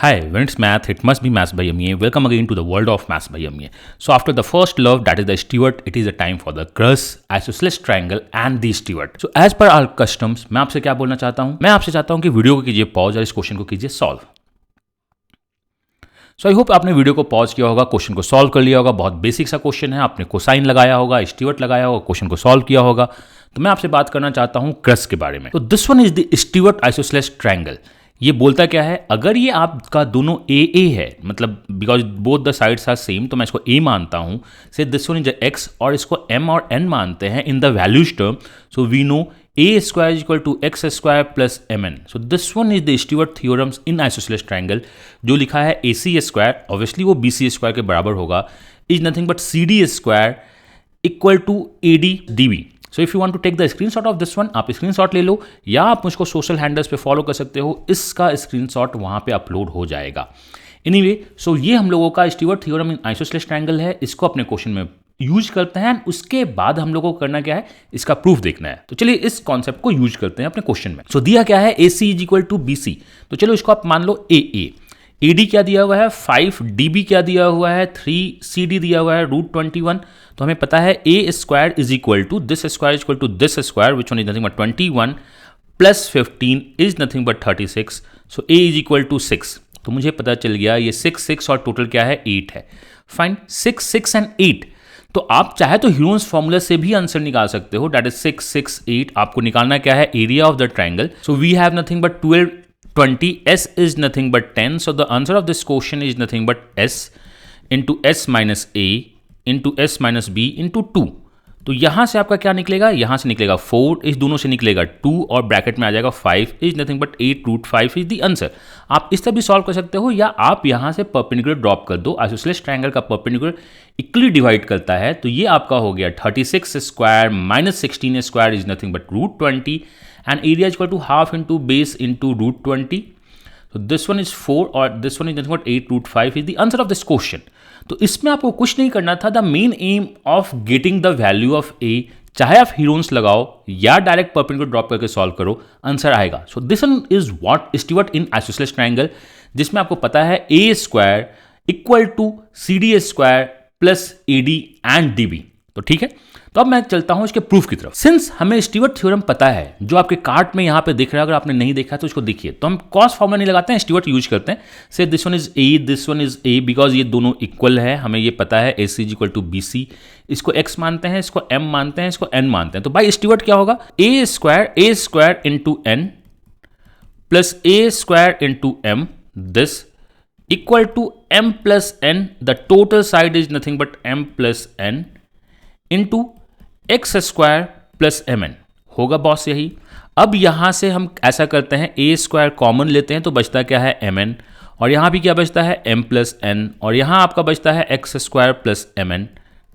Hi, when it's math, it must be maths by MA. Welcome again to the world of maths by MA. So after the first love, that is the steward, it is a time for the crus, isosceles triangle and the steward. So as per our customs, मैं आपसे क्या बोलना चाहता हूँ? मैं आपसे चाहता हूँ कि वीडियो को कीजिए पॉज और इस क्वेश्चन को कीजिए सॉल्व. सो आई होप आपने वीडियो को पॉज किया होगा, क्वेश्चन को सॉल्व कर लिया होगा. बहुत बेसिक सा क्वेश्चन है, आपने कोसाइन लगाया होगा, स्टीवर्ट लगाया होगा, क्वेश्चन को सॉल्व किया होगा. तो मैं आपसे बात करना चाहता हूँ क्रस के बारे में. तो this one is the Stewart isosceles triangle. ये बोलता क्या है, अगर ये आपका दोनों ए है, मतलब because both the sides are same, तो मैं इसको ए मानता हूँ. से दिस वन इज एक्स और इसको एम और एन मानते हैं in the values term. So we know A square equal to x square plus M N. So this one is the Stewart theorems in isosceles triangle. जो लिखा है ए C square, obviously वो B C square के बराबर होगा, is nothing but C D square equal to A D D B. So if you want to take the screenshot of this one, आप screenshot ले लो या आप मुझको सोशल हैंडल्स पे फॉलो कर सकते हो. इसका स्क्रीनशॉट वहाँ पे अपलोड हो जाएगा. एनीवे, सो ये हम लोगों का Stewart theorem in isosceles triangle है. इसको अपने क्वेश्चन में यूज करते हैं. उसके बाद हम लोगों को करना क्या है, इसका प्रूफ देखना है. तो चलिए इस कॉन्सेप्ट को यूज करते हैं अपने क्वेश्चन में. सो दिया क्या है, ए c is equal to b c. तो चलो इसको आप मान लो ए डी क्या दिया हुआ है 5, डी बी क्या दिया हुआ है 3, सी डी दिया हुआ है √21. तो हमें पता है a square is equal to this square is equal to this square which one is nothing but 21 plus 15 is nothing but 36. So a is equal to 6. तो मुझे पता चल गया ये 6 और टोटल क्या है 8 है. Fine, 6 and 8. तो आप चाहे तो ह्यूरन्स फॉर्मूला से भी आंसर निकाल सकते हो. That is 6, 8. आपको निकालना क्या है, area of the triangle. So we have nothing but 12, 20, s is nothing but 10. So the answer of this question is nothing but s into s minus a into s minus b into 2. तो यहां से आपका क्या निकलेगा, यहां से निकलेगा 4, इस दोनों से निकलेगा 2 और ब्रैकेट में आ जाएगा 5 is nothing but 8√5 is the answer. आप इस तरह भी सॉल्व कर सकते हो या आप यहां से परपेंडिकुलर ड्रॉप कर दो. आइसोसेलेस ट्रायंगल का परपेंडिकुलर इक्वली डिवाइड करता है. तो ये आपका हो गया 36 square minus 16 square is nothing but √20 and area is equal to half into base into √20. So this one is 4 or this one is nothing but 8√5 is the answer of this question. तो इसमें आपको कुछ नहीं करना था. The main aim of getting the value of a, चाहे आप Heron's लगाओ या डायरेक्ट परपेंडिकुलर ड्रॉप करके सॉल्व करो, आंसर आएगा. So this one is what Stewart in isosceles triangle, जिसमें आपको पता है a square equal to c D square plus a d and d b. तो ठीक है, तो अब मैं चलता हूं इसके प्रूफ की तरफ. सिंस हमें स्टीवर्ट थ्योरम पता है, जो आपके कार्ट में यहां पे दिख रहा है, अगर आपने नहीं देखा तो इसको देखिए. तो हम कॉस फॉर्मूला नहीं लगाते हैं, स्टीवर्ट यूज करते हैं. Say this one is a, this one is a, because ये दोनों इक्वल है. हमें ये पता है ए c is equal to b c. इसको एक्स मानते हैं, इसको एम मानते हैं, इसको एन मानते हैं. तो बाई स्टीवर्ट क्या होगा, a square into n plus a square into m this equal to m plus n. The total side is nothing but m plus n into x square plus M n होगा boss यही. अब यहां से हम ऐसा करते हैं, ए square common लेते हैं तो बचता क्या है एम एन, और यहां भी क्या बचता है एम प्लस एन, और यहां आपका बचता है X square plus M N.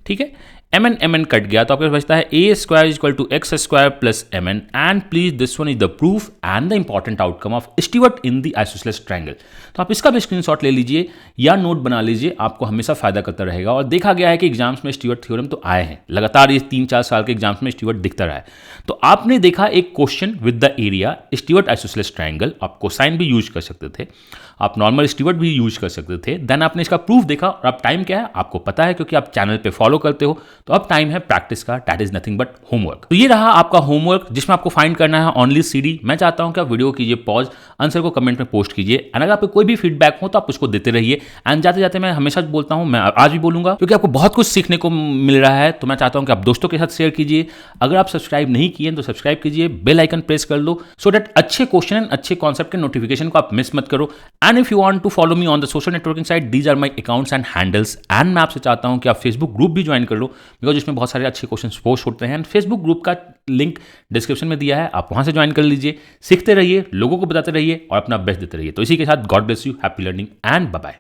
ठीक है, एम एन कट गया तो आपके बचता है a square equal to x square plus M n. And please this one is the proof and the important outcome of Stewart in the isosceles triangle. तो आप इसका भी स्क्रीनशॉट ले लीजिए या नोट बना लीजिए, आपको हमेशा फायदा करता रहेगा. और देखा गया है कि एग्जाम्स में स्टीवर्ट थ्योरम तो आए हैं लगातार, ये 3-4 साल के एग्जाम्स में स्टीवर्ट दिखता रहा है. तो आपने देखा एक question with the area Stewart isosceles triangle. आप कोसाइन भी यूज कर सकते थे, आप नॉर्मल स्टीवर्ट भी यूज कर सकते थे. देन आपने इसका प्रूफ देखा और अब टाइम क्या है आपको पता है, क्योंकि आप चैनल पे फॉलो करते हो. तो अब टाइम है प्रैक्टिस का, that is nothing but homework. तो ये रहा आपका होमवर्क, जिसमें आपको फाइंड करना है ओनली सी डी. मैं चाहता हूं कि आप वीडियो कीजिए पॉज, आंसर को कमेंट में पोस्ट कीजिए. एंड अगर आपको कोई भी फीडबैक हो तो आप उसको देते रहिए. एंड जाते जाते मैं हमेशा बोलता हूं, मैं आज भी बोलूंगा, क्योंकि आपको बहुत कुछ सीखने को मिल रहा है. तो मैं चाहता हूं कि आप दोस्तों के साथ शेयर कीजिए. अगर आप सब्सक्राइब नहीं किए तो सब्सक्राइब कीजिए, बेल आइकन प्रेस कर लो, सो दैट अच्छे क्वेश्चन एंड अच्छे कॉन्सेप्ट के नोटिफिकेशन को आप मिस मत करो. And if you want to follow me on the social networking site, these are my accounts and handles. And मैं आपसे चाहता हूं कि आप फेसबुक ग्रुप भी ज्वाइन कर लो, बिकॉज इसमें बहुत सारे अच्छे क्वेश्चन पोस्ट होते हैं. फेसबुक ग्रुप का लिंक डिस्क्रिप्शन में दिया है, आप वहां से ज्वाइन कर लीजिए. सीखते रहिए, लोगों को बताते रहिए और अपना बेस्ट देते रहिए. तो इसी के साथ God bless you, happy learning and bye bye.